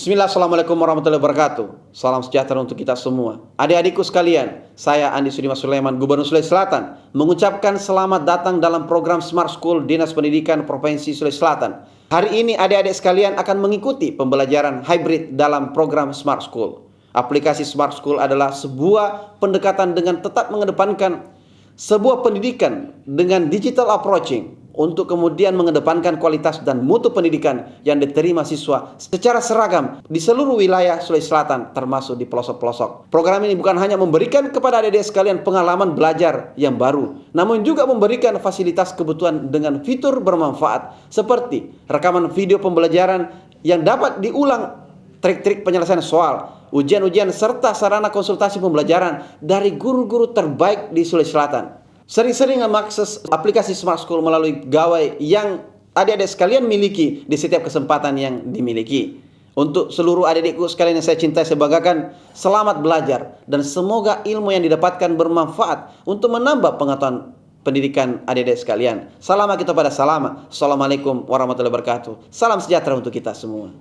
Bismillah, Assalamualaikum warahmatullahi wabarakatuh. Salam sejahtera untuk kita semua. Adik-adikku sekalian, saya Andi Sudimas Sulaiman, Gubernur Sulawesi Selatan, mengucapkan selamat datang dalam program Smart School Dinas Pendidikan Provinsi Sulawesi Selatan. Hari ini adik-adik sekalian akan mengikuti pembelajaran hybrid dalam program Smart School. Aplikasi Smart School adalah sebuah pendekatan dengan tetap mengedepankan sebuah pendidikan dengan digital approaching untuk kemudian mengedepankan kualitas dan mutu pendidikan yang diterima siswa secara seragam di seluruh wilayah Sulawesi Selatan termasuk di pelosok-pelosok. Program ini bukan hanya memberikan kepada adik-adik sekalian pengalaman belajar yang baru, namun juga memberikan fasilitas kebutuhan dengan fitur bermanfaat seperti rekaman video pembelajaran yang dapat diulang, trik-trik penyelesaian soal, ujian-ujian serta sarana konsultasi pembelajaran dari guru-guru terbaik di Sulawesi Selatan. Sering-sering mengakses aplikasi Smart School melalui gawai yang adik-adik sekalian miliki di setiap kesempatan yang dimiliki. Untuk seluruh adik-adikku sekalian yang saya cintai, saya banggakan, selamat belajar dan semoga ilmu yang didapatkan bermanfaat untuk menambah pengetahuan pendidikan adik-adik sekalian. Salam kita pada salam. Assalamualaikum warahmatullahi wabarakatuh. Salam sejahtera untuk kita semua.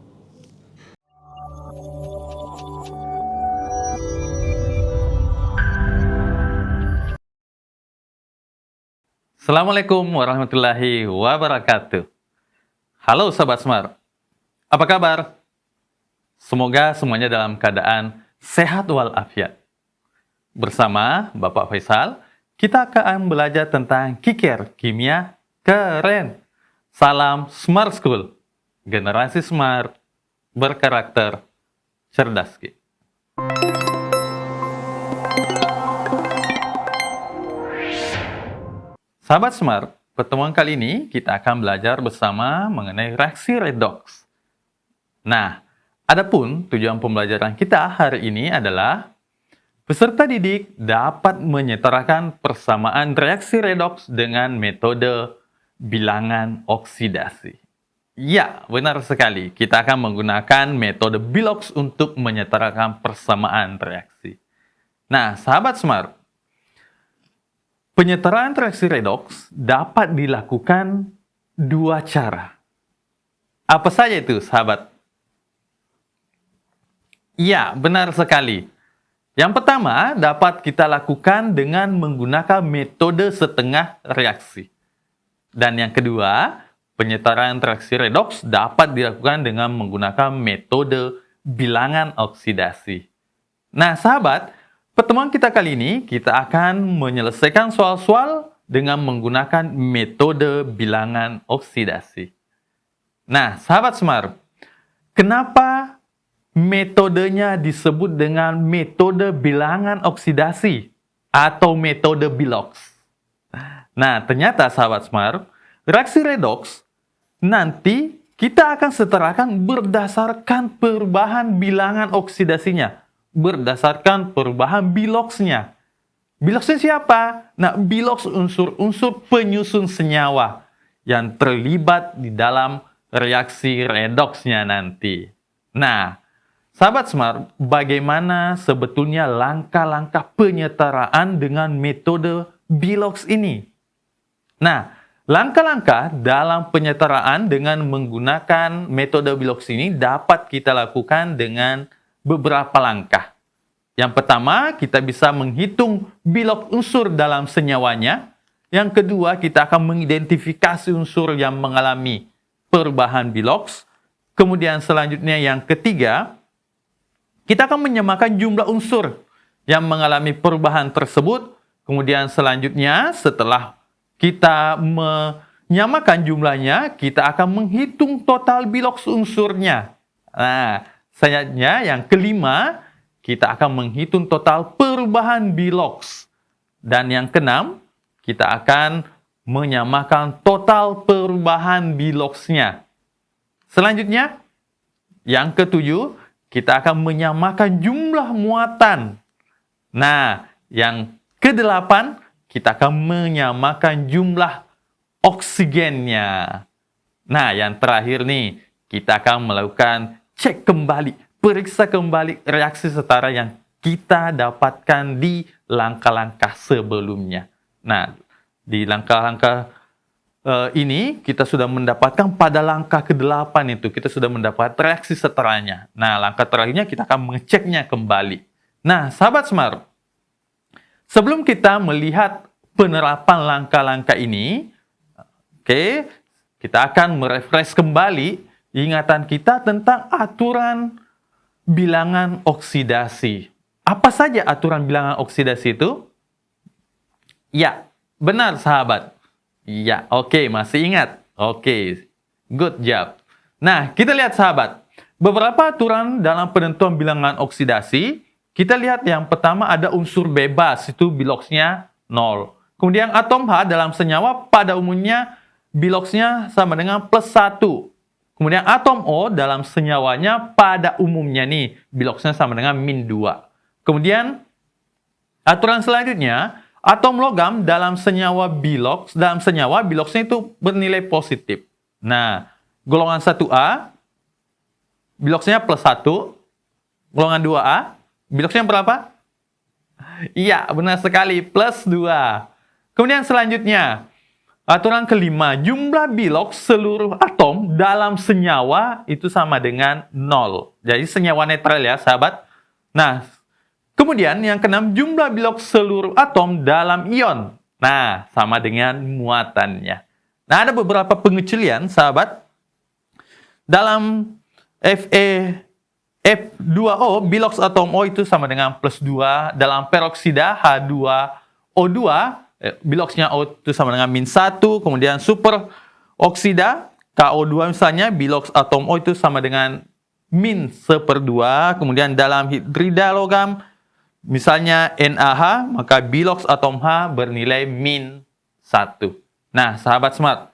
Assalamualaikum warahmatullahi wabarakatuh. Halo Sobat Smart, apa kabar? Semoga semuanya dalam keadaan sehat walafiat. Bersama Bapak Faisal, kita akan belajar tentang kikir kimia keren. Salam Smart School, generasi smart, berkarakter, cerdas. Sahabat Smart, pertemuan kali ini kita akan belajar bersama mengenai reaksi redoks. Nah, adapun tujuan pembelajaran kita hari ini adalah peserta didik dapat menyetarakan persamaan reaksi redoks dengan metode bilangan oksidasi. Ya, benar sekali. Kita akan menggunakan metode bilox untuk menyetarakan persamaan reaksi. Nah, sahabat Smart, penyetaraan reaksi redoks dapat dilakukan dua cara. Apa saja itu, sahabat? Ya, benar sekali. Yang pertama, dapat kita lakukan dengan menggunakan metode setengah reaksi. Dan yang kedua, penyetaraan reaksi redoks dapat dilakukan dengan menggunakan metode bilangan oksidasi. Nah, sahabat, pertemuan kita kali ini, kita akan menyelesaikan soal-soal dengan menggunakan metode bilangan oksidasi. Nah, sahabat Smart, kenapa metodenya disebut dengan metode bilangan oksidasi atau metode bilox? Nah, ternyata sahabat Smart, reaksi redoks nanti kita akan setarakan berdasarkan perubahan bilangan oksidasinya, berdasarkan perubahan biloxnya. Biloxnya siapa? Nah, bilox unsur-unsur penyusun senyawa yang terlibat di dalam reaksi redoksnya nanti. Nah, sahabat Smart, bagaimana sebetulnya langkah-langkah penyetaraan dengan metode bilox ini? Nah, langkah-langkah dalam penyetaraan dengan menggunakan metode bilox ini dapat kita lakukan dengan beberapa langkah. Yang pertama, kita bisa menghitung bilox unsur dalam senyawanya. Yang kedua, kita akan mengidentifikasi unsur yang mengalami perubahan bilox. Kemudian selanjutnya yang ketiga, kita akan menyamakan jumlah unsur yang mengalami perubahan tersebut. Kemudian selanjutnya, setelah kita menyamakan jumlahnya, kita akan menghitung total bilox unsurnya. Nah, selanjutnya, yang kelima, kita akan menghitung total perubahan bilox. Dan yang keenam, kita akan menyamakan total perubahan biloxnya. Selanjutnya, yang ketujuh, kita akan menyamakan jumlah muatan. Nah, yang kedelapan, kita akan menyamakan jumlah oksigennya. Nah, yang terakhir nih, kita akan melakukan cek kembali, periksa kembali reaksi setara yang kita dapatkan di langkah-langkah sebelumnya. Nah, di langkah-langkah ini kita sudah mendapatkan pada langkah ke-8 itu, kita sudah mendapat reaksi setelahnya. Nah, langkah terakhirnya kita akan mengeceknya kembali. Nah, sahabat Smart, sebelum kita melihat penerapan langkah-langkah ini, oke, kita akan merefresh kembali ingatan kita tentang aturan bilangan oksidasi. Apa saja aturan bilangan oksidasi itu? Ya, benar sahabat. Ya, oke, masih ingat. Oke, good job. Nah, kita lihat sahabat. Beberapa aturan dalam penentuan bilangan oksidasi. Kita lihat yang pertama ada unsur bebas, itu biloxnya 0. Kemudian atom H dalam senyawa pada umumnya biloxnya sama dengan +1. Kemudian atom O dalam senyawanya pada umumnya nih, biloxnya sama dengan -2. Kemudian aturan selanjutnya, atom logam dalam senyawa biloxnya itu bernilai positif. Nah, golongan 1A, biloxnya +1. Golongan 2A, biloxnya berapa? Iya, benar sekali, +2. Kemudian selanjutnya, aturan kelima, jumlah bilox seluruh atom dalam senyawa itu sama dengan 0. Jadi senyawa netral ya, sahabat. Nah, kemudian yang keenam, jumlah bilox seluruh atom dalam ion. Nah, sama dengan muatannya. Nah, ada beberapa pengecualian, sahabat. Dalam F2O, bilox atom O itu sama dengan +2. Dalam peroksida H2O2, biloxnya O itu sama dengan -1. Kemudian super oksida KO2 misalnya, bilox atom O itu sama dengan -1/2. Kemudian dalam hidrida logam, misalnya NaH, maka bilox atom H bernilai -1. Nah, sahabat Smart,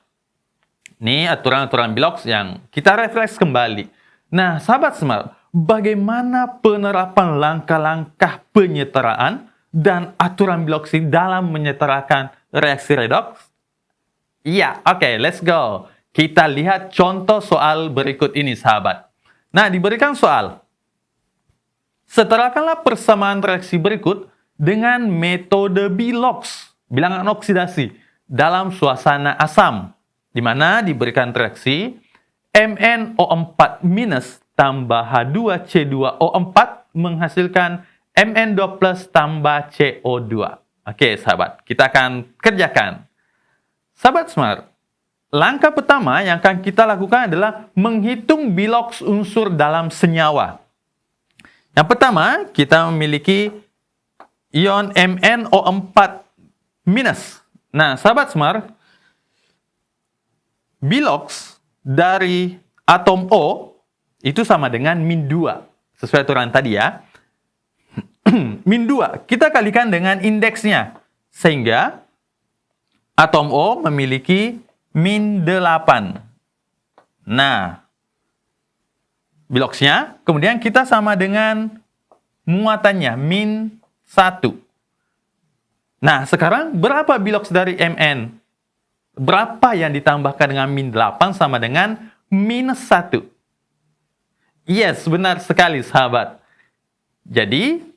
ini aturan-aturan bilox yang kita refresh kembali. Nah, sahabat Smart, bagaimana penerapan langkah-langkah penyetaraan dan aturan bilox dalam menyetarakan reaksi redoks? Iya, oke, let's go. Kita lihat contoh soal berikut ini, sahabat. Nah, diberikan soal. Setarakanlah persamaan reaksi berikut dengan metode bilox, bilangan oksidasi, dalam suasana asam, di mana diberikan reaksi MnO4- tambah H2C2O4 menghasilkan Mn2+ tambah CO2. Oke, sahabat, kita akan kerjakan. Sahabat Smart, langkah pertama yang akan kita lakukan adalah menghitung bilox unsur dalam senyawa. Yang pertama, kita memiliki ion MnO4-. Nah, sahabat Smart, bilox dari atom O itu sama dengan -2. Sesuai aturan tadi ya. -2, kita kalikan dengan indeksnya. Sehingga atom O memiliki -8. Nah, biloxnya, kemudian kita sama dengan muatannya, -1. Nah, sekarang berapa bilox dari Mn? Berapa yang ditambahkan dengan -8 sama dengan -1? Yes, benar sekali, sahabat. Jadi,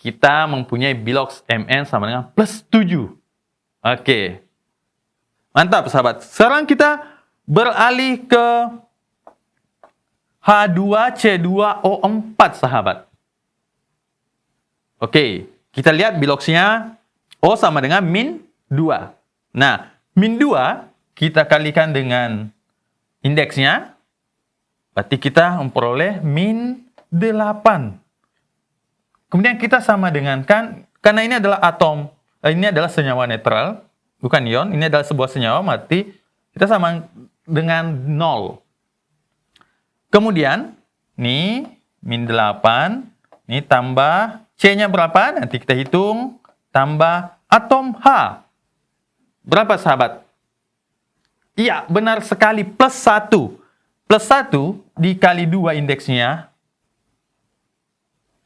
kita mempunyai bilox Mn sama dengan +7. Oke. Mantap, sahabat. Sekarang kita beralih ke H2C2O4, sahabat. Oke, kita lihat biloxnya O sama dengan -2. Nah, -2 kita kalikan dengan indeksnya, berarti kita memperoleh -8. Kemudian kita sama dengan karena ini adalah atom, ini adalah senyawa netral, bukan ion, ini adalah sebuah senyawa, berarti kita sama dengan 0. Kemudian, nih, -8, ini tambah C-nya berapa? Nanti kita hitung, tambah atom H. Berapa, sahabat? Iya, benar sekali, +1. +1 dikali 2 indeksnya.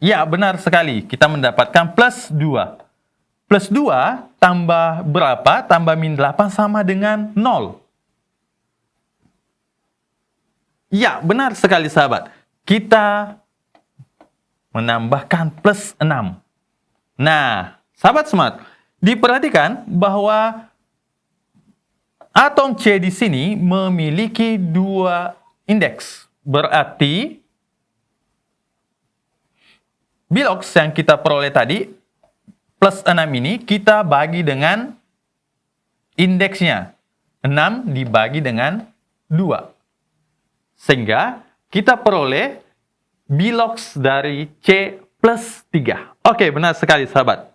Iya, benar sekali. Kita mendapatkan +2. +2 tambah berapa? Tambah -8 sama dengan 0. Iya, benar sekali, sahabat. Kita menambahkan +6. Nah, sahabat Smart, diperhatikan bahwa atom C di sini memiliki 2 indeks. Berarti bilox yang kita peroleh tadi, plus 6 ini, kita bagi dengan indeksnya. 6 dibagi dengan 2. Sehingga kita peroleh bilox dari C plus 3. Oke, benar sekali sahabat.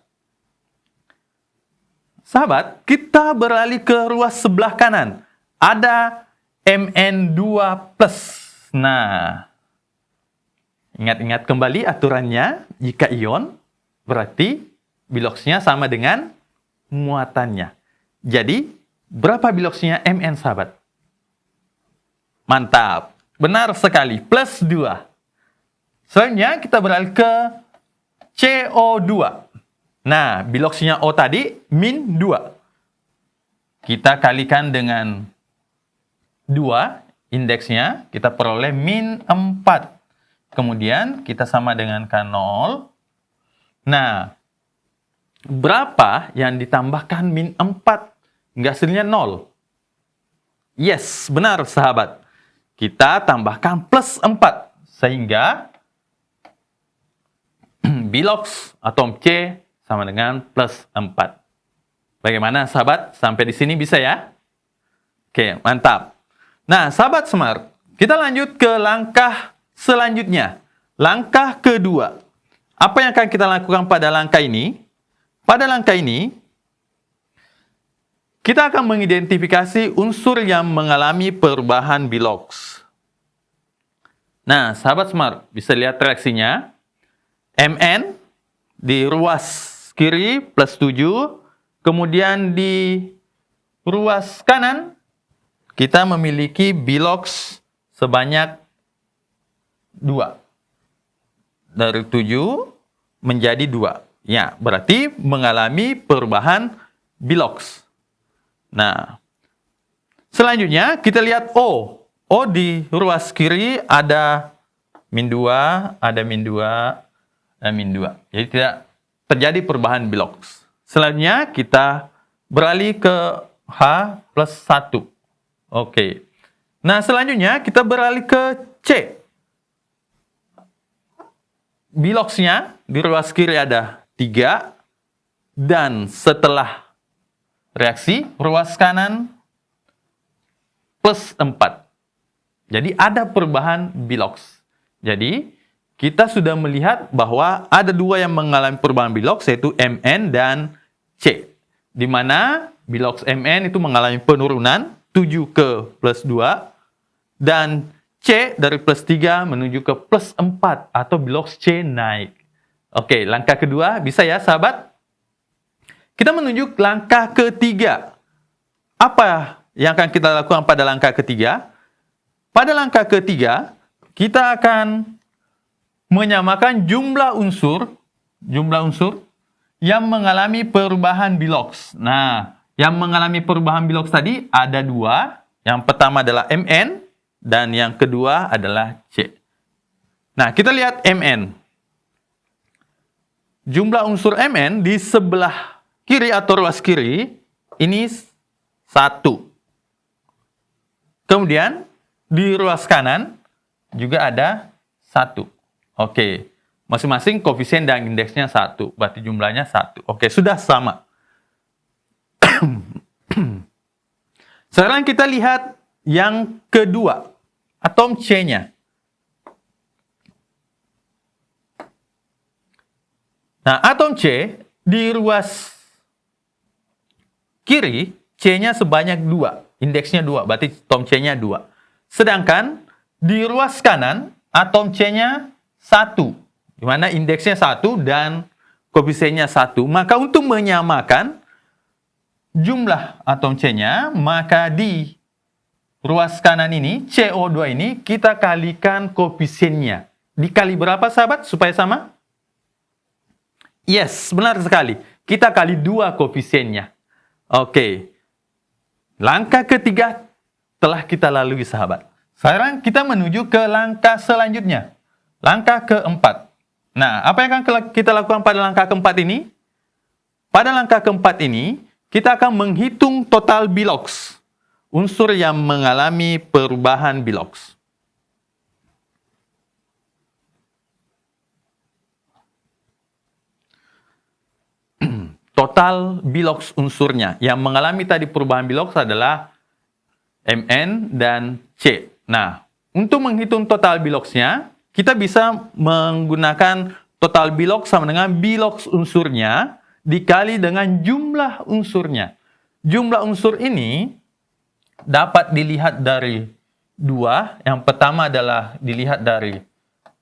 Sahabat, kita beralih ke ruas sebelah kanan. Ada Mn2+. Nah, ingat-ingat kembali aturannya. Jika ion, berarti biloxnya sama dengan muatannya. Jadi, berapa biloxnya Mn, sahabat? Mantap. Benar sekali. Plus 2. Selanjutnya, kita beralih ke CO2. Nah, biloxnya O tadi, min 2. Kita kalikan dengan 2, indeksnya, kita peroleh min 4. Kemudian, kita sama dengan K0. Nah, berapa yang ditambahkan min 4? Nggak hasilnya 0. Yes, benar sahabat. Kita tambahkan plus 4. Sehingga, bilox atom C sama dengan plus 4. Bagaimana sahabat? Sampai di sini bisa ya? Oke, mantap. Nah, sahabat smart, kita lanjut ke langkah selanjutnya. Langkah kedua. Apa yang akan kita lakukan pada langkah ini? Pada langkah ini, kita akan mengidentifikasi unsur yang mengalami perubahan bilox. Nah, sahabat smart, bisa lihat reaksinya. Mn di ruas kiri plus 7, kemudian di ruas kanan kita memiliki bilox sebanyak 2. Dari 7 menjadi 2. Ya, berarti mengalami perubahan bilox. Nah, selanjutnya kita lihat O. O di ruas kiri ada min 2, ada min 2, dan min 2. Jadi tidak terjadi perubahan bilox. Selanjutnya kita beralih ke H plus 1. Oke. Nah, selanjutnya kita beralih ke C. Biloxnya di ruas kiri ada 3. Dan setelah reaksi, ruas kanan plus 4. Jadi ada perubahan bilox. Jadi, kita sudah melihat bahwa ada 2 yang mengalami perubahan bilox, yaitu Mn dan C. Di mana bilox Mn itu mengalami penurunan 7 ke plus 2, dan C dari plus 3 menuju ke plus 4, atau bilox C naik. Oke, langkah kedua bisa ya sahabat? Kita menuju langkah ketiga. Apa yang akan kita lakukan pada langkah ketiga? Pada langkah ketiga, kita akan menyamakan jumlah unsur yang mengalami perubahan bilox. Nah, yang mengalami perubahan bilox tadi ada 2. Yang pertama adalah Mn, dan yang kedua adalah C. Nah, kita lihat Mn. Jumlah unsur Mn di sebelah kiri atau ruas kiri, ini 1. Kemudian, di ruas kanan juga ada 1. Oke, masing-masing koefisien dan indeksnya 1. Berarti jumlahnya 1. Oke, sudah sama. Sekarang kita lihat yang kedua, atom C-nya. Nah, atom C di ruas kiri, C-nya sebanyak 2. Indeksnya 2, berarti atom C-nya 2. Sedangkan di ruas kanan, atom C-nya 1, di mana indeksnya 1 dan koefisiennya 1. Maka untuk menyamakan jumlah atom C-nya, maka di ruas kanan ini, CO2 ini, kita kalikan koefisiennya. Dikali berapa sahabat supaya sama? Yes, benar sekali. Kita kali 2 koefisiennya. Oke. Langkah ketiga telah kita lalui sahabat. Sekarang kita menuju ke langkah selanjutnya. Langkah keempat. Nah, apa yang akan kita lakukan pada langkah keempat ini? Pada langkah keempat ini, kita akan menghitung total bilox. unsur yang mengalami perubahan biloks. Total biloks unsurnya yang mengalami tadi perubahan biloks adalah Mn dan C. Nah, untuk menghitung total biloksnya, kita bisa menggunakan total biloks sama dengan biloks unsurnya dikali dengan jumlah unsurnya. Jumlah unsur ini dapat dilihat dari dua. Yang pertama adalah dilihat dari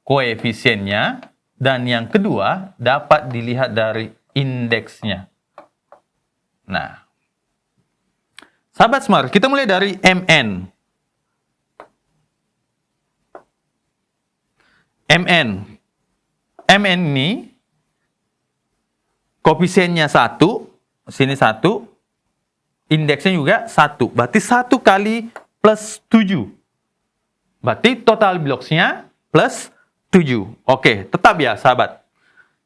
koefisiennya, dan yang kedua dapat dilihat dari indeksnya. Nah, sahabat Smart, kita mulai dari Mn. Mn ini koefisiennya 1, sini 1, indeksnya juga 1. Berarti 1 kali plus 7. Berarti total biloksnya plus 7. Oke, tetap ya sahabat.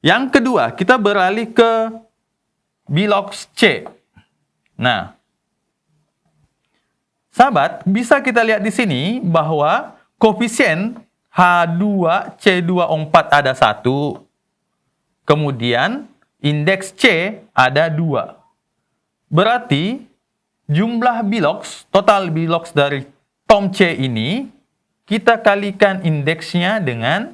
Yang kedua, kita beralih ke biloks C. Nah, sahabat, bisa kita lihat di sini bahwa koefisien H2C2O4 ada 1. Kemudian indeks C ada 2. Berarti jumlah biloks, total biloks dari tom C ini, kita kalikan indeksnya dengan,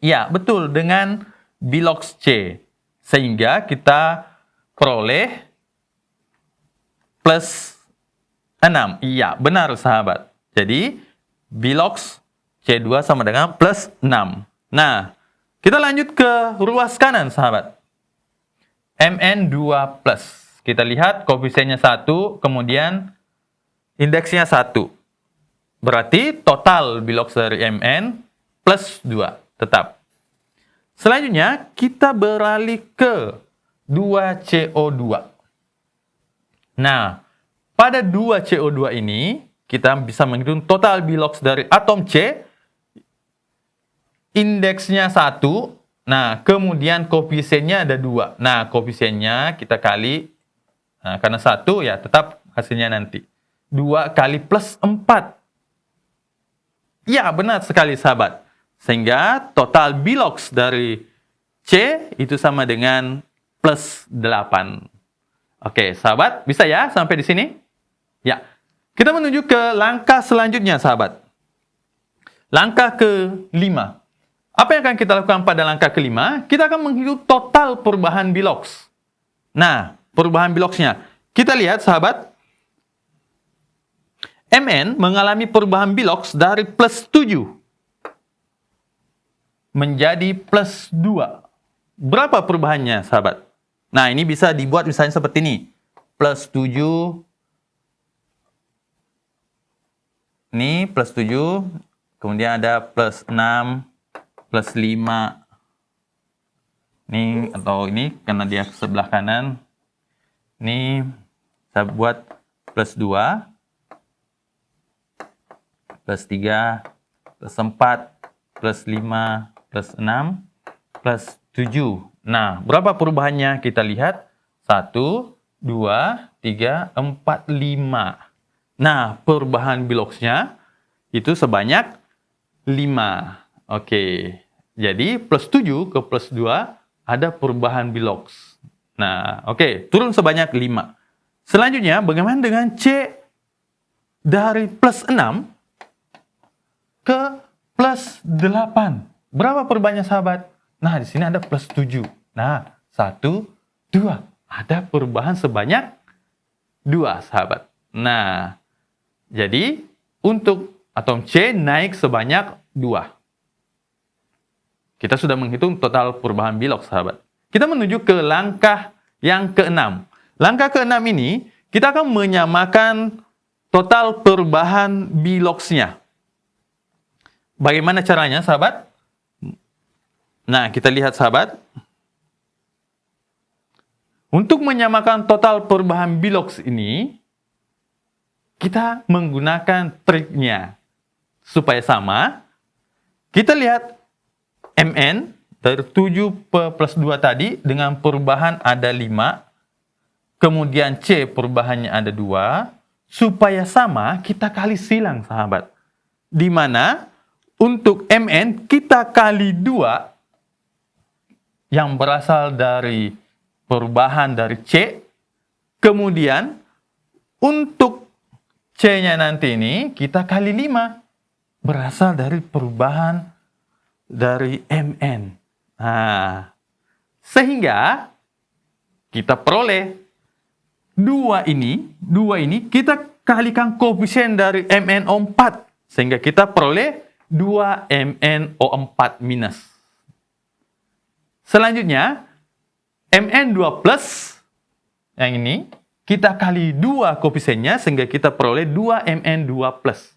ya betul, dengan biloks C. Sehingga kita peroleh plus 6. Iya, benar sahabat. Jadi, biloks C2 sama dengan plus 6. Nah, kita lanjut ke ruas kanan sahabat. Mn2 plus. Kita lihat koefisiennya 1, kemudian indeksnya 1. Berarti total biloks dari Mn plus 2. Tetap. Selanjutnya, kita beralih ke 2CO2. Nah, pada 2CO2 ini, kita bisa menghitung total biloks dari atom C. Indeksnya 1. Nah, kemudian koefisiennya ada 2. Nah, koefisiennya kita kali, nah, karena 1 ya tetap hasilnya nanti. 2 kali plus 4. Ya, benar sekali sahabat. Sehingga total biloks dari C itu sama dengan plus 8. Oke, sahabat, bisa ya sampai di sini? Ya. Kita menuju ke langkah selanjutnya, sahabat. Langkah ke-5. Apa yang akan kita lakukan pada langkah ke-5? Kita akan menghitung total perubahan biloks. Nah, perubahan biloksnya. Kita lihat, sahabat. Mn mengalami perubahan biloks dari plus 7 menjadi plus 2. Berapa perubahannya, sahabat? Nah, ini bisa dibuat misalnya seperti ini. Plus 7. Ini plus 7. Kemudian ada plus 6. Plus 5. Ini, atau ini, karena dia sebelah kanan. Ini, saya buat plus 2. Plus 3. Plus 4. Plus 5. Plus 6. Plus 7. Nah, berapa perubahannya? Kita lihat. 1, 2, 3, 4, 5. Nah, perubahan biloksnya itu sebanyak 5. Oke. Jadi, plus 7 ke plus 2 ada perubahan biloks. Nah, oke. Turun sebanyak 5. Selanjutnya, bagaimana dengan C dari plus 6 ke plus 8? Berapa perubahannya, sahabat? Nah, di sini ada plus 7. Nah, 1, 2. Ada perubahan sebanyak 2, sahabat. Nah, jadi untuk atom C naik sebanyak 2. Kita sudah menghitung total perubahan biloks, sahabat. Kita menuju ke langkah yang ke-6. Langkah ke-6 ini, kita akan menyamakan total perubahan biloksnya. Bagaimana caranya, sahabat? Nah, kita lihat, sahabat. Untuk menyamakan total perubahan biloks ini, kita menggunakan triknya. Supaya sama, kita lihat Mn dari 7 plus 2 tadi dengan perubahan ada 5. Kemudian C perubahannya ada 2. supaya sama, kita kali silang, sahabat. Di mana untuk Mn kita kali 2 yang berasal dari perubahan dari C. Kemudian untuk C-nya nanti ini kita kali 5 berasal dari perubahan dari Mn. Nah, sehingga kita peroleh 2 ini kita kalikan koefisien dari MnO4 sehingga kita peroleh 2 MnO4 minus. Selanjutnya Mn2 plus yang ini kita kali 2 koefisiennya sehingga kita peroleh 2 Mn2 plus.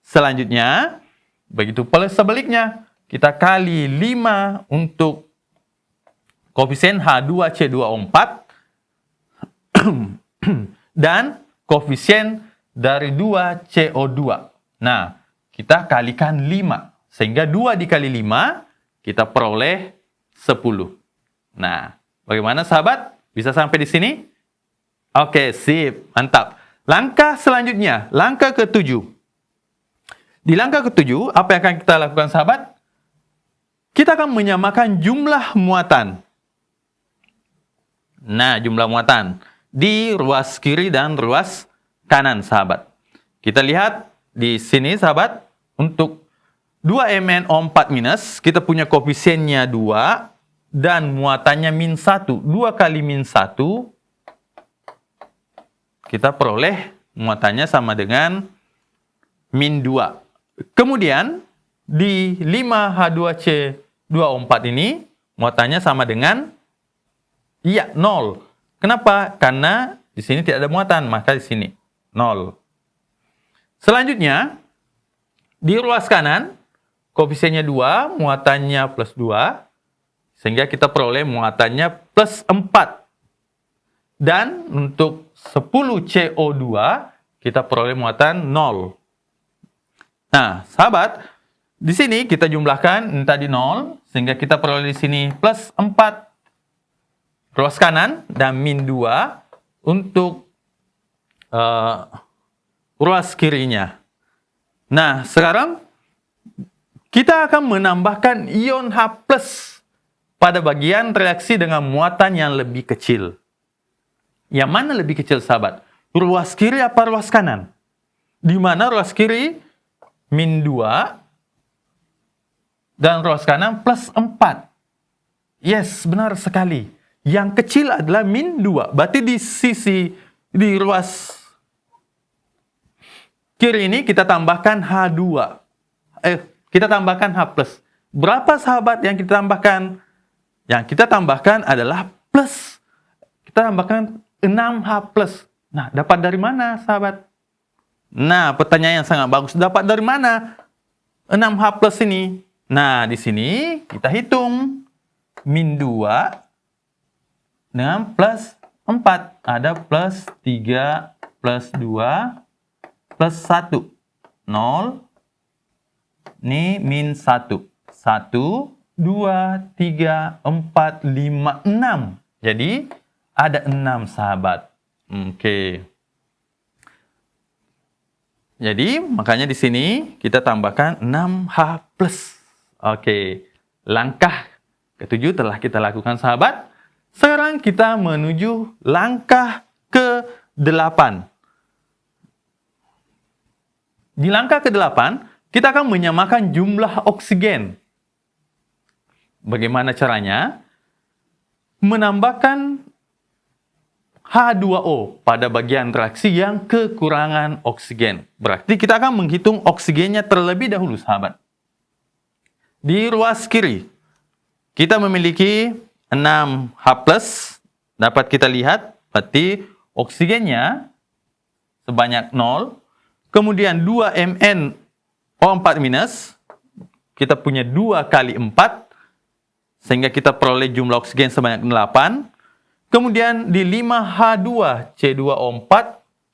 Selanjutnya begitu pula sebaliknya kita kali 5 untuk koefisien H2C2O4 dan koefisien dari 2CO2. Nah, kita kalikan 5. Sehingga 2 dikali 5, kita peroleh 10. Nah, bagaimana sahabat? Bisa sampai di sini? Oke, sip. Mantap. Langkah selanjutnya, langkah ke-7. Di langkah ke-7, apa yang akan kita lakukan sahabat? Kita akan menyamakan jumlah muatan. Nah, jumlah muatan di ruas kiri dan ruas kanan, sahabat. Kita lihat di sini, sahabat, untuk 2 MnO4 minus, kita punya koefisiennya 2 dan muatannya min 1. 2 kali min 1, kita peroleh muatannya sama dengan min 2. Kemudian, di 5H2C2O4 ini, muatannya sama dengan 0. Kenapa? Karena di sini tidak ada muatan, maka di sini 0. Selanjutnya, di ruas kanan, koefisiennya 2, muatannya plus 2, sehingga kita peroleh muatannya plus 4. Dan untuk 10CO2, kita peroleh muatan 0. Nah, sahabat, di sini kita jumlahkan tadi 0, sehingga kita peroleh di sini plus 4. Ruas kanan dan min 2 untuk ruas kirinya. Nah, sekarang kita akan menambahkan ion H+ pada bagian reaksi dengan muatan yang lebih kecil. Yang mana lebih kecil, sahabat? Ruas kiri apa ruas kanan? Di mana ruas kiri min 2 dan ruas kanan plus 4. Yes, benar sekali. Yang kecil adalah min 2. Berarti di ruas kiri ini kita tambahkan H2. Kita tambahkan H+. Berapa, sahabat, yang kita tambahkan? Yang kita tambahkan adalah plus. Kita tambahkan 6H+. Nah, dapat dari mana, sahabat? Nah, pertanyaan yang sangat bagus. Dapat dari mana 6H+ ini? Nah, di sini kita hitung. Min 2 dengan plus 4. Ada plus 3, plus 2, plus 1. 0. Ini min 1. 1, 2, 3, 4, 5, 6. Jadi, ada 6, sahabat. Oke. Jadi, makanya di sini kita tambahkan 6H+. Oke. Langkah ke-7 telah kita lakukan, sahabat. Sekarang kita menuju langkah ke-8. Di langkah ke-8, kita akan menyamakan jumlah oksigen. Bagaimana caranya? Menambahkan H2O pada bagian reaksi yang kekurangan oksigen. Berarti kita akan menghitung oksigennya terlebih dahulu, sahabat. Di ruas kiri, kita memiliki 6H+, dapat kita lihat, berarti oksigennya sebanyak 0. Kemudian 2 MnO4 minus, kita punya 2 kali 4, sehingga kita peroleh jumlah oksigen sebanyak 8. Kemudian di 5H2C2O4,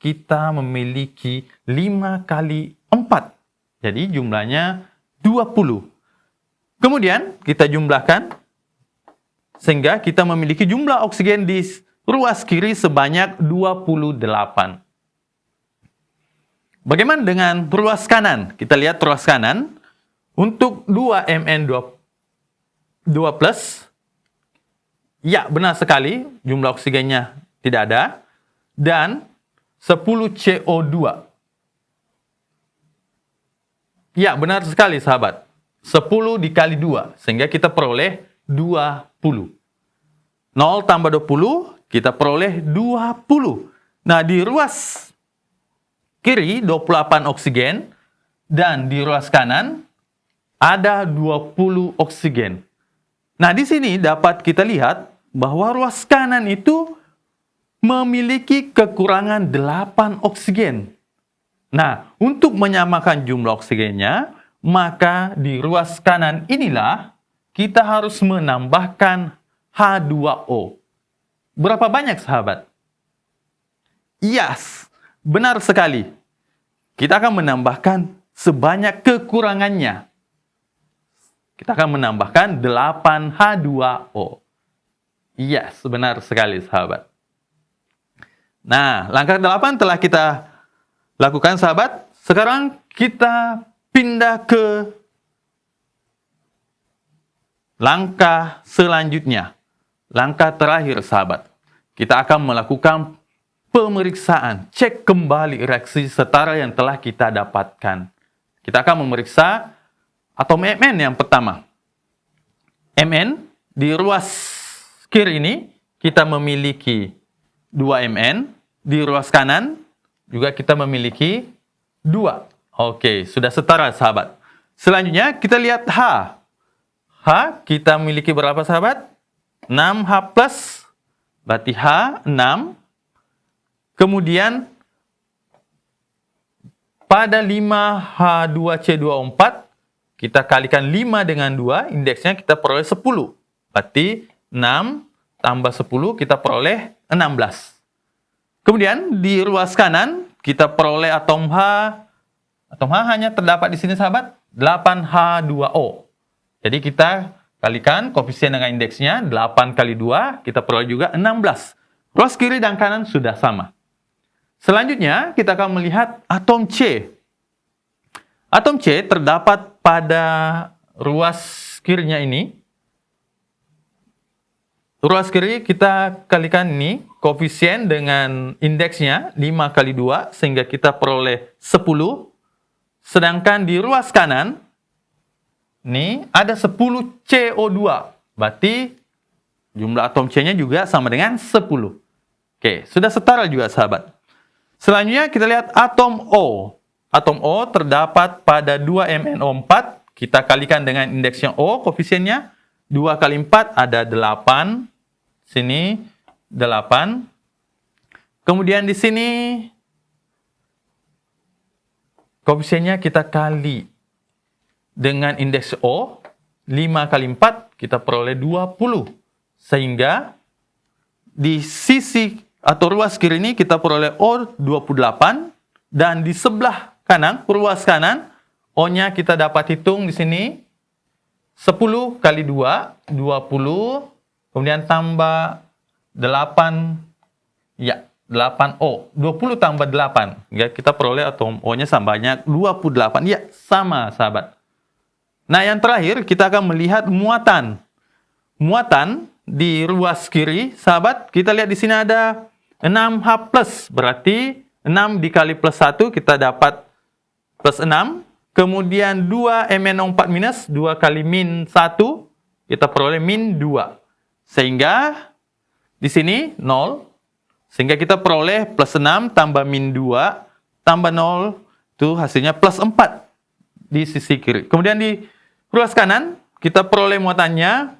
kita memiliki 5 kali 4. Jadi jumlahnya 20. Kemudian kita jumlahkan, sehingga kita memiliki jumlah oksigen di ruas kiri sebanyak 28. Bagaimana dengan ruas kanan? Kita lihat ruas kanan. Untuk 2Mn2+, ya benar sekali, jumlah oksigennya tidak ada. Dan 10CO2. Ya, benar sekali sahabat. 10 dikali 2, sehingga kita peroleh 20. 0 tambah 20, kita peroleh 20. Nah, di ruas kiri 28 oksigen, dan di ruas kanan ada 20 oksigen. Nah, di sini dapat kita lihat bahwa ruas kanan itu memiliki kekurangan 8 oksigen. Nah, untuk menyamakan jumlah oksigennya, maka di ruas kanan inilah kita harus menambahkan H2O. Berapa banyak sahabat? Yes, benar sekali. Kita akan menambahkan sebanyak kekurangannya. Kita akan menambahkan 8 H2O. Yes, benar sekali sahabat. Nah, langkah 8 telah kita lakukan sahabat. Sekarang kita pindah ke langkah selanjutnya. Langkah terakhir sahabat. Kita akan melakukan pemeriksaan, cek kembali reaksi setara yang telah kita dapatkan. Kita akan memeriksa atom Mn yang pertama. Mn di ruas kiri ini kita memiliki 2 Mn, di ruas kanan juga kita memiliki 2. Oke, sudah setara sahabat. Selanjutnya kita lihat H. H kita memiliki berapa sahabat? 6H+, berarti H 6. Kemudian pada 5H2C24 kita kalikan 5 dengan 2, indeksnya kita peroleh 10. Berarti 6 tambah 10 kita peroleh 16. Kemudian di ruas kanan kita peroleh atom H. Atom H hanya terdapat di sini sahabat 8H2O. Jadi kita kalikan koefisien dengan indeksnya 8 kali 2 kita peroleh juga 16. Ruas kiri dan kanan sudah sama. Selanjutnya kita akan melihat atom C. Atom C terdapat pada ruas kirinya ini. Ruas kiri kita kalikan ini koefisien dengan indeksnya 5 kali 2 sehingga kita peroleh 10. Sedangkan di ruas kanan ini ada 10 CO2. Berarti jumlah atom C-nya juga sama dengan 10. Oke, sudah setara juga sahabat. Selanjutnya kita lihat atom O. Atom O terdapat pada 2MnO4. Kita kalikan dengan indeksnya O, koefisiennya 2 kali 4 ada 8. Sini 8. Kemudian di sini koefisiennya kita kali dengan indeks O. 5 kali 4 kita peroleh 20. Sehingga di sisi atau ruas kiri ini kita peroleh O 28. Dan di sebelah kanan, ruas kanan, O-nya kita dapat hitung di sini 10 kali 2, 20, kemudian tambah 8, ya 8O, 20 tambah 8, ya kita peroleh atom O-nya sama banyak 28, ya sama sahabat. Nah yang terakhir kita akan melihat muatan. Muatan di ruas kiri, sahabat, kita lihat di sini ada 6H+, berarti 6 dikali plus 1 kita dapat plus 6. Kemudian 2MnO4-, 2 kali min 1, kita peroleh min 2. Sehingga di sini 0. Sehingga kita peroleh plus 6 tambah min 2 tambah 0. Itu hasilnya plus 4 di sisi kiri. Kemudian di ruas kanan kita peroleh muatannya.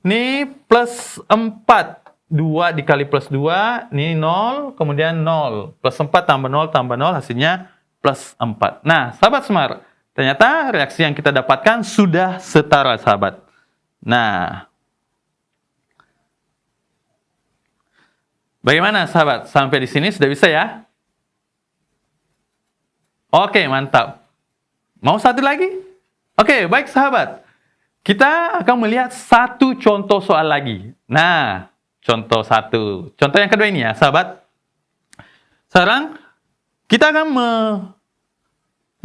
Ini plus 4. 2 dikali plus 2, ini 0, kemudian 0. Plus 4 tambah 0, hasilnya plus 4. Nah, sahabat Semar, ternyata reaksi yang kita dapatkan sudah setara, sahabat. Nah, bagaimana, sahabat? Sampai di sini sudah bisa ya? Oke, mantap. Mau satu lagi? Oke, baik, sahabat. Kita akan melihat satu contoh soal lagi. Nah, contoh satu. Contoh yang kedua ini ya, sahabat. Sekarang Kita akan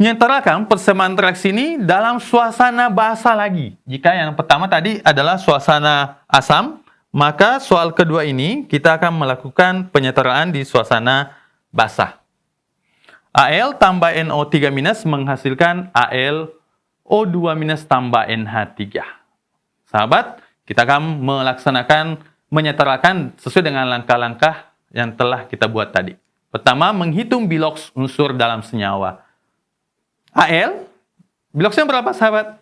menyentarakan persamaan reaksi ini dalam suasana basah lagi. Jika yang pertama tadi adalah suasana asam, maka soal kedua ini kita akan melakukan penyetaraan di suasana basah. Al tambah NO3 minus menghasilkan AlO2 minus tambah NH3. Sahabat, kita akan melaksanakan menyetarakan sesuai dengan langkah-langkah yang telah kita buat tadi. Pertama, menghitung biloks unsur dalam senyawa. Al, biloksnya berapa sahabat?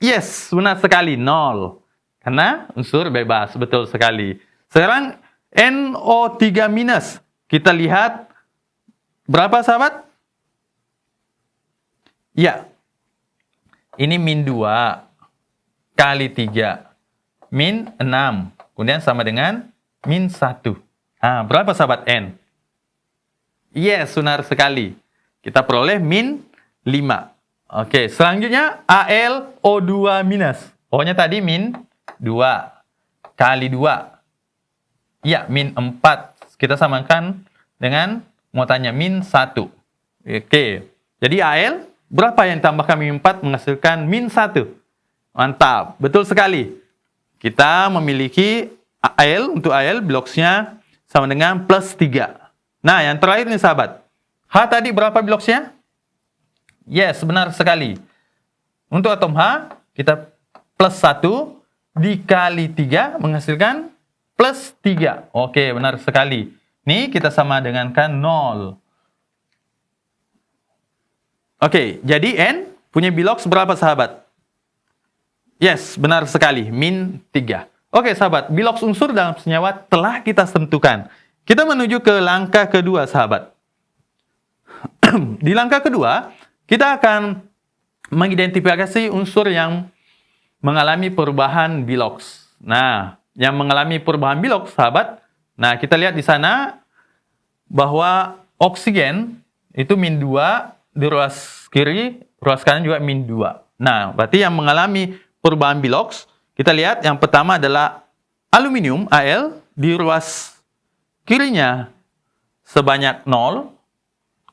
Yes, benar sekali, 0. Karena unsur bebas, betul sekali. Sekarang NO3 minus, kita lihat berapa sahabat? Ya, ini min 2 kali 3, min 6, kemudian sama dengan min 1. Berapa sahabat N? Yes, benar sekali. Kita peroleh min 5. Oke, selanjutnya AlO2 minus. O-nya tadi min 2 kali 2. Ya, min 4. Kita samakan dengan muatannya min 1. Oke, jadi Al, berapa yang tambahkan min 4 menghasilkan min 1? Mantap, betul sekali. Kita memiliki untuk Al, biloksnya sama dengan plus 3. Nah, yang terakhir nih sahabat. H tadi berapa biloksnya? Yes, benar sekali. Untuk atom H, kita plus 1 dikali 3 menghasilkan plus 3. Oke, benar sekali. Ini kita sama dengankan 0. Oke, jadi N punya biloks berapa sahabat? Yes, benar sekali. Min 3. Oke sahabat, biloks unsur dalam senyawa telah kita tentukan. Kita menuju ke langkah kedua sahabat. Di langkah kedua, kita akan mengidentifikasi unsur yang mengalami perubahan biloks. Nah, yang mengalami perubahan biloks sahabat, nah kita lihat di sana bahwa oksigen itu min 2 di ruas kiri, ruas kanan juga min 2. Nah, berarti yang mengalami perubahan biloks, kita lihat yang pertama adalah aluminium Al di ruas kirinya sebanyak 0,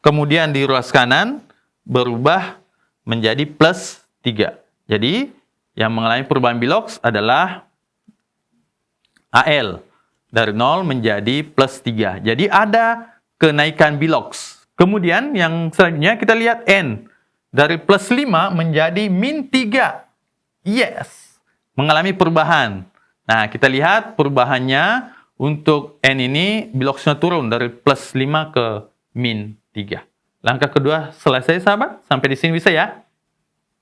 kemudian di ruas kanan berubah menjadi plus 3. Jadi yang mengalami perubahan biloks adalah Al dari 0 menjadi plus 3. Jadi ada kenaikan biloks. Kemudian yang selanjutnya kita lihat N dari plus 5 menjadi min 3. Yes, mengalami perubahan. Nah, kita lihat perubahannya untuk N ini biloksnya turun dari plus 5 ke min 3. Langkah kedua selesai sahabat? Sampai di sini bisa ya?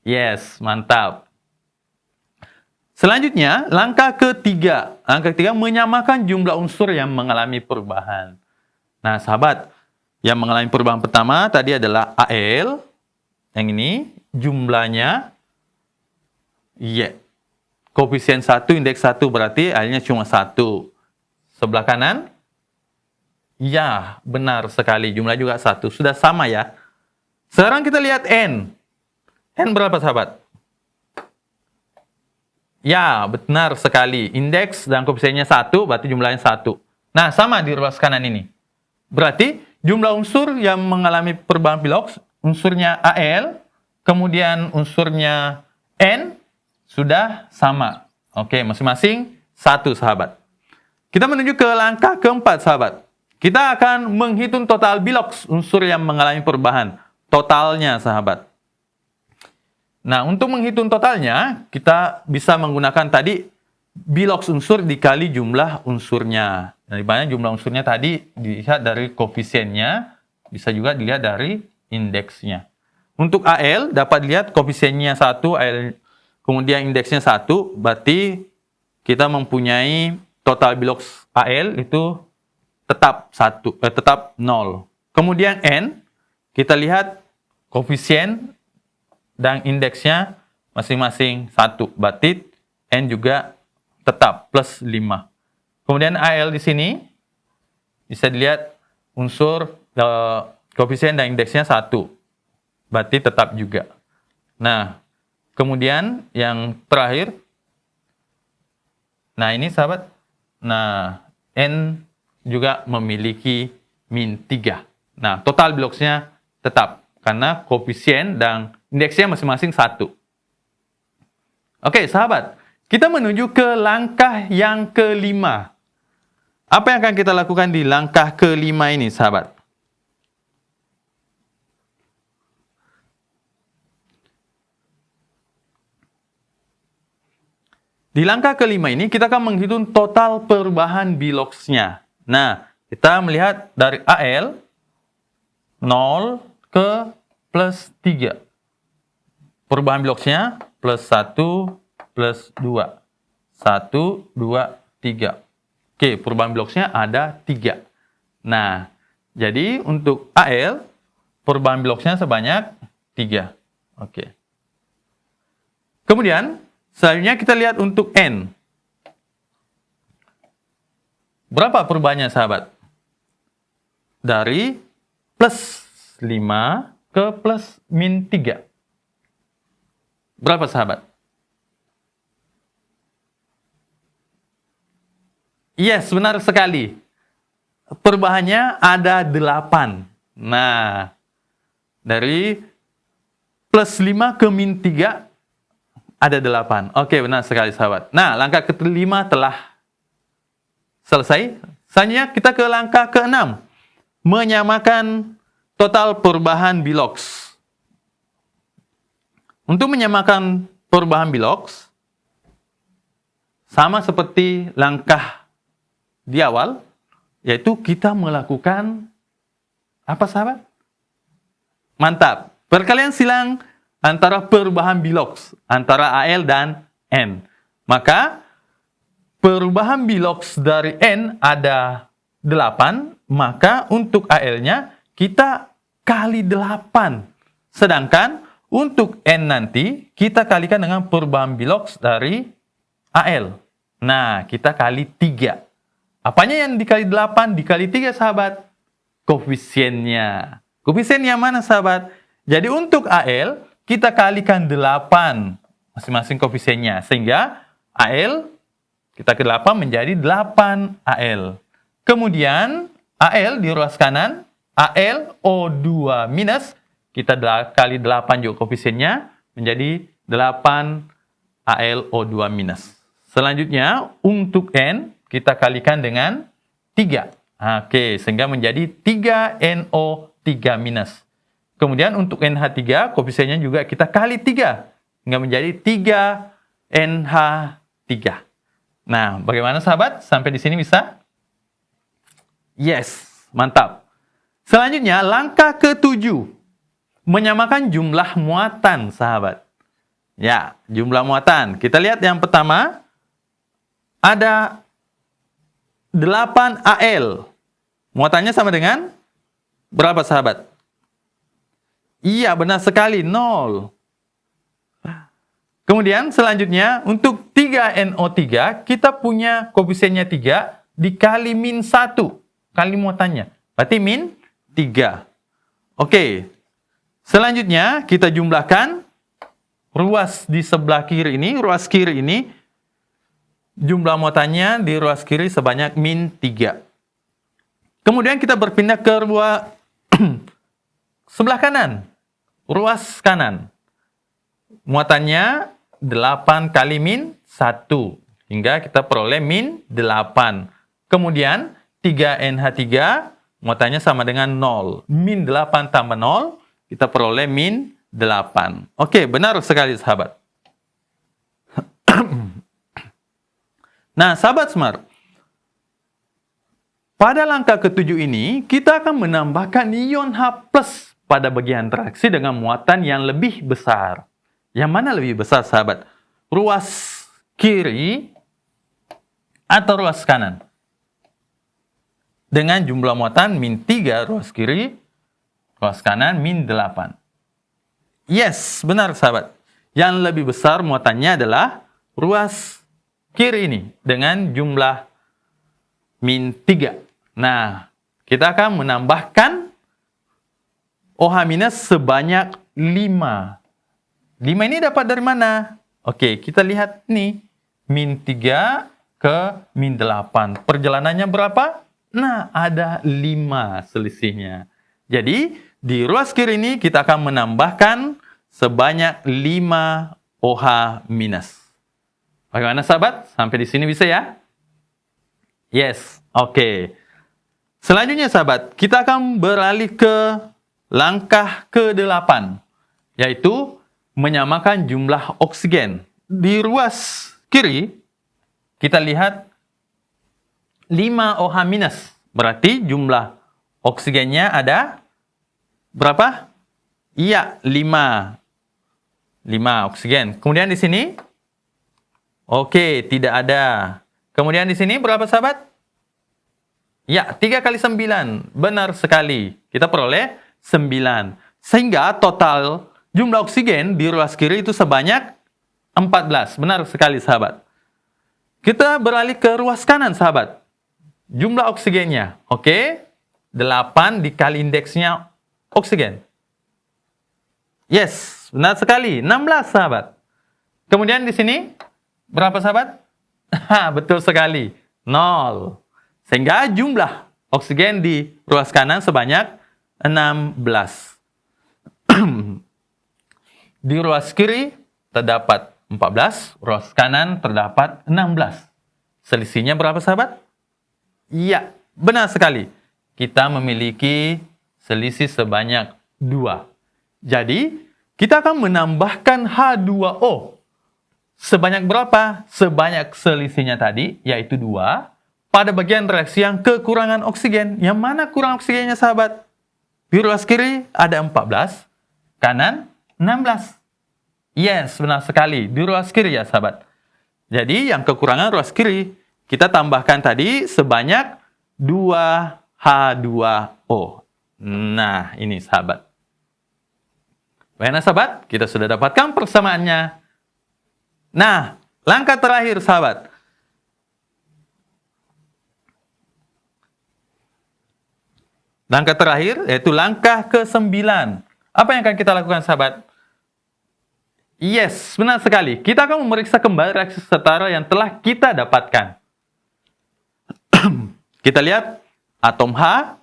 Yes, mantap. Selanjutnya, langkah ketiga. Langkah ketiga menyamakan jumlah unsur yang mengalami perubahan. Nah, sahabat, yang mengalami perubahan pertama tadi adalah Al. Yang ini jumlahnya koefisien 1, indeks 1 berarti Al-nya cuma 1. Sebelah kanan? Ya, benar sekali. Jumlah juga 1. Sudah sama ya. Sekarang kita lihat N. N berapa sahabat? Ya, benar sekali. Indeks dan koefisiennya 1, berarti jumlahnya 1. Nah, sama di ruas kanan ini. Berarti jumlah unsur yang mengalami perubahan biloks, unsurnya Al, kemudian unsurnya N, sudah sama. Oke, masing-masing 1 sahabat. Kita menuju ke langkah keempat sahabat. Kita akan menghitung total biloks unsur yang mengalami perubahan. Totalnya sahabat. Nah, untuk menghitung totalnya, kita bisa menggunakan tadi biloks unsur dikali jumlah unsurnya. Nah, di mana jumlah unsurnya tadi dilihat dari koefisiennya, bisa juga dilihat dari indeksnya. Untuk Al dapat dilihat koefisiennya 1, Al kemudian indeksnya 1, berarti kita mempunyai total biloks Al itu tetap 0. Kemudian N, kita lihat koefisien dan indeksnya masing-masing 1, berarti N juga tetap plus 5. Kemudian Al di sini bisa dilihat unsur koefisien dan indeksnya 1, berarti tetap juga. Nah, kemudian yang terakhir, nah ini sahabat, nah N juga memiliki min 3. Nah, total biloxnya tetap. Karena koefisien dan indeksnya masing-masing 1. Oke, sahabat. Kita menuju ke langkah yang kelima. Apa yang akan kita lakukan di langkah kelima ini, sahabat? Di langkah kelima ini, kita akan menghitung total perubahan biloxnya. Nah, kita melihat dari AL 0 ke plus 3. Perubahan biloxnya plus 1 plus 2. 1, 2, 3. Oke, perubahan biloxnya ada 3. Nah, jadi untuk AL, perubahan biloxnya sebanyak 3. Oke. Kemudian, selanjutnya kita lihat untuk N. Berapa perubahannya, sahabat? Dari plus 5 ke plus min 3. Berapa, sahabat? Yes, benar sekali. Perubahannya ada 8. Nah, dari plus 5 ke min 3 ada 8. Oke, benar sekali, sahabat. Nah, langkah kelima telah selesai. Selanjutnya kita ke langkah ke-6. Menyamakan total perubahan bilox. Untuk menyamakan perubahan bilox, sama seperti langkah di awal, yaitu kita melakukan apa, sahabat? Mantap. Perkalian silang antara perubahan bilox, antara AL dan N. Maka, perubahan bilox dari N ada 8, maka untuk AL-nya kita kali 8. Sedangkan untuk N nanti kita kalikan dengan perubahan bilox dari AL. Nah, kita kali 3. Apanya yang dikali 8, dikali 3, sahabat? Koefisiennya. Koefisien yang mana, sahabat? Jadi untuk AL, kita kalikan 8 masing-masing koefisiennya. Sehingga AL, kita ke 8 menjadi 8 AL. Kemudian, AL di ruas kanan, AL O2 minus, kita kali 8 juga koefisiennya, menjadi 8 AL O2 minus. Selanjutnya, untuk N, kita kalikan dengan 3. Oke, sehingga menjadi 3NO3 minus. Kemudian untuk NH3, koefisiennya juga kita kali 3. Hingga menjadi 3NH3. Nah, bagaimana, sahabat? Sampai di sini bisa? Yes, mantap. Selanjutnya, langkah ke-7. Menyamakan jumlah muatan, sahabat. Ya, jumlah muatan. Kita lihat yang pertama, ada 8 AL. Muatannya sama dengan berapa, sahabat? Iya, benar sekali, 0. Kemudian selanjutnya untuk 3NO3 kita punya koefisiennya 3 dikali min 1 kali muatannya. Berarti min 3. Oke. Selanjutnya kita jumlahkan ruas di sebelah kiri ini, ruas kiri ini jumlah muatannya di ruas kiri sebanyak min 3. Kemudian kita berpindah ke ruas sebelah kanan. Ruas kanan. Muatannya 8 kali min 1. Hingga kita peroleh min 8. Kemudian 3NH3 muatannya sama dengan 0. Min 8 tambah 0, kita peroleh min 8. Oke, benar sekali, sahabat. Nah, sahabat Smart, pada langkah ke-7 ini, kita akan menambahkan ion H+ pada bagian reaksi dengan muatan yang lebih besar. Yang mana lebih besar, sahabat? Ruas kiri atau ruas kanan? Dengan jumlah muatan min 3 ruas kiri, ruas kanan min 8. Yes, benar, sahabat. Yang lebih besar muatannya adalah ruas kiri ini dengan jumlah min 3. Nah, kita akan menambahkan OH- sebanyak 5. 5 ini dapat dari mana? Oke, kita lihat nih. Min 3 ke min 8. Perjalanannya berapa? Nah, ada 5 selisihnya. Jadi, di ruas kiri ini kita akan menambahkan sebanyak 5 OH minus. Bagaimana sahabat? Sampai di sini bisa ya? Yes, oke. Selanjutnya sahabat, kita akan beralih ke langkah ke-8, yaitu menyamakan jumlah oksigen. Di ruas kiri, kita lihat 5 OH minus. Berarti jumlah oksigennya ada berapa? Iya, 5. 5 oksigen. Kemudian di sini, oke, tidak ada. Kemudian di sini berapa sahabat? Ya, 3 kali 9. Benar sekali. Kita peroleh 9. Sehingga total jumlah oksigen di ruas kiri itu sebanyak 14. Benar sekali sahabat. Kita beralih ke ruas kanan sahabat. Jumlah oksigennya, oke, 8 dikali indeksnya oksigen. Yes, benar sekali, 16 sahabat. Kemudian di sini, berapa sahabat? Betul sekali, 0. Sehingga jumlah oksigen di ruas kanan sebanyak 16. Di ruas kiri terdapat 14, ruas kanan terdapat 16. Selisihnya berapa sahabat? Iya, benar sekali. Kita memiliki selisih sebanyak 2. Jadi, kita akan menambahkan H2O. Sebanyak berapa? Sebanyak selisihnya tadi, yaitu 2, pada bagian reaksi yang kekurangan oksigen. Yang mana kurang oksigennya sahabat? Di ruas kiri ada 14, kanan 16. Yes, benar sekali. Di ruas kiri ya sahabat. Jadi, yang kekurangan ruas kiri, kita tambahkan tadi sebanyak 2 H2O. Nah, ini sahabat. Bagaimana sahabat? Kita sudah dapatkan persamaannya. Nah, langkah terakhir sahabat. Langkah terakhir yaitu langkah ke-9. Apa yang akan kita lakukan sahabat? Yes, benar sekali. Kita akan memeriksa kembali reaksi setara yang telah kita dapatkan. Kita lihat atom H.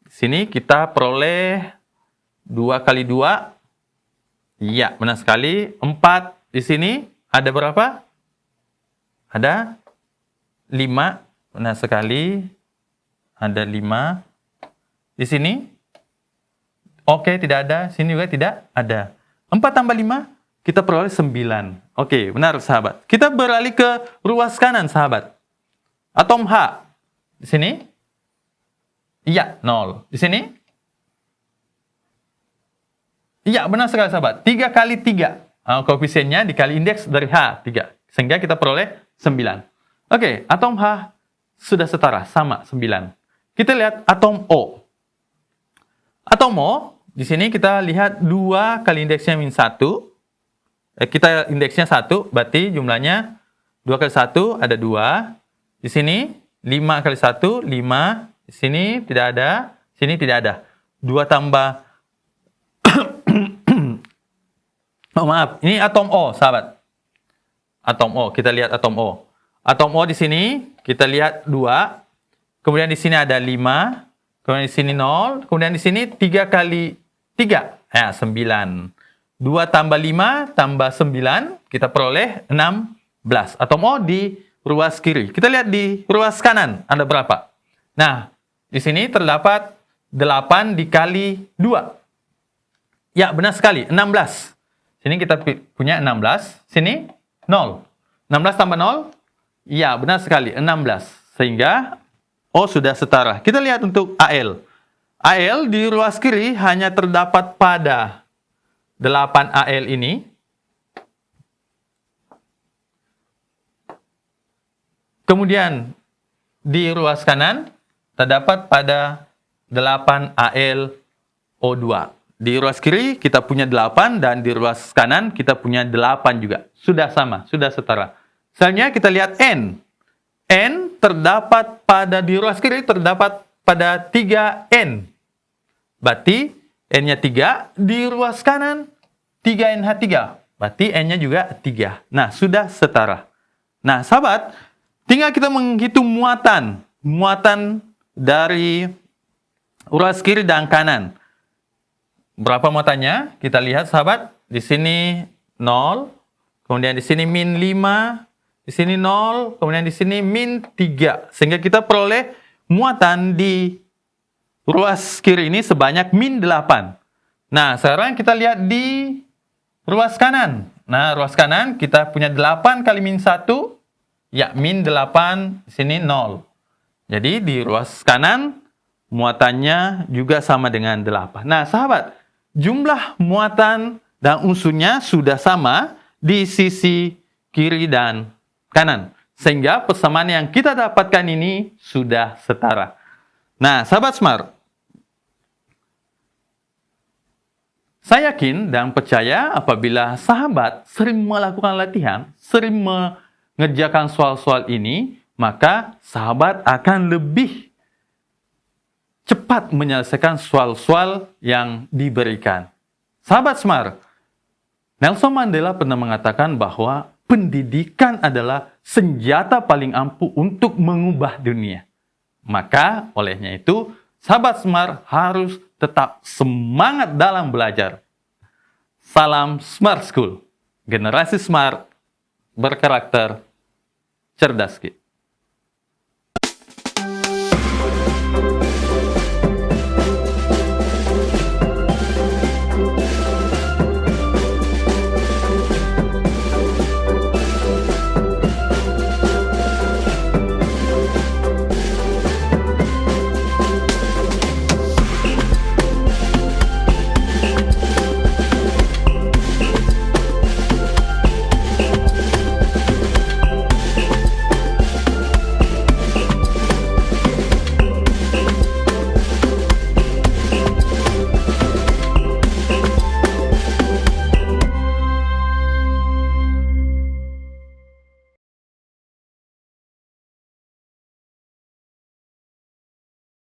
Di sini kita peroleh 2 kali 2. Iya, benar sekali. 4. Di sini ada berapa? Ada 5. Benar sekali. Ada 5. Di sini? Oke, tidak ada. Sini juga tidak ada. 4 tambah 5, kita peroleh 9. Oke, benar sahabat. Kita beralih ke ruas kanan sahabat. Atom H. Di sini? Iya, 0. Di sini? Iya, benar sekali sahabat. 3 kali 3. Koefisiennya dikali indeks dari H, 3. Sehingga kita peroleh 9. Oke, atom H sudah setara, sama 9. Kita lihat atom O. Atom O, di sini kita lihat 2 kali indeksnya min 1. Kita indeksnya 1, berarti jumlahnya 2 kali 1 ada 2. Di sini 5 kali 1, 5. Di sini tidak ada. Sini tidak ada. 2 tambah. Oh, maaf. Ini atom O, sahabat. Atom O. Kita lihat atom O. Atom O di sini kita lihat 2. Kemudian di sini ada 5. Kemudian di sini 0. Kemudian di sini 3 kali 3. Ya, 9. 2 tambah 5 tambah 9. Kita peroleh 16. Atom O di ruas kiri. Kita lihat di ruas kanan ada berapa? Nah, di sini terdapat 8 dikali 2. Ya, benar sekali, 16. Sini kita punya 16. Sini 0. 16 tambah 0? Ya, benar sekali, 16. Sehingga O sudah setara. Kita lihat untuk Al. Al di ruas kiri hanya terdapat pada 8 Al ini. Kemudian di ruas kanan terdapat pada 8 AlO2. Di ruas kiri kita punya 8 dan di ruas kanan kita punya 8 juga. Sudah sama, sudah setara. Selanjutnya kita lihat N. N terdapat pada di ruas kiri terdapat pada 3N. Berarti N-nya 3, di ruas kanan 3NH3. Berarti N-nya juga 3. Nah, sudah setara. Nah, sahabat, tinggal kita menghitung muatan dari Ruas kiri dan kanan. Berapa muatannya? Kita lihat sahabat, di sini 0, kemudian di sini min 5, di sini 0, kemudian di sini min 3. Sehingga kita peroleh muatan di ruas kiri ini sebanyak min 8. Nah, sekarang kita lihat di ruas kanan. Nah, ruas kanan kita punya 8 kali min 1, ya min 8, di sini 0. Jadi di ruas kanan muatannya juga sama dengan 8. Nah, sahabat, jumlah muatan dan unsurnya sudah sama di sisi kiri dan kanan. Sehingga persamaan yang kita dapatkan ini sudah setara. Nah, sahabat Smart, saya yakin dan percaya apabila sahabat sering melakukan latihan, sering mengerjakan soal-soal ini, maka sahabat akan lebih cepat menyelesaikan soal-soal yang diberikan. Sahabat Smart, Nelson Mandela pernah mengatakan bahwa pendidikan adalah senjata paling ampuh untuk mengubah dunia. Maka olehnya itu, sahabat Smart harus tetap semangat dalam belajar. Salam Smart School, generasi smart, berkarakter, cerdas.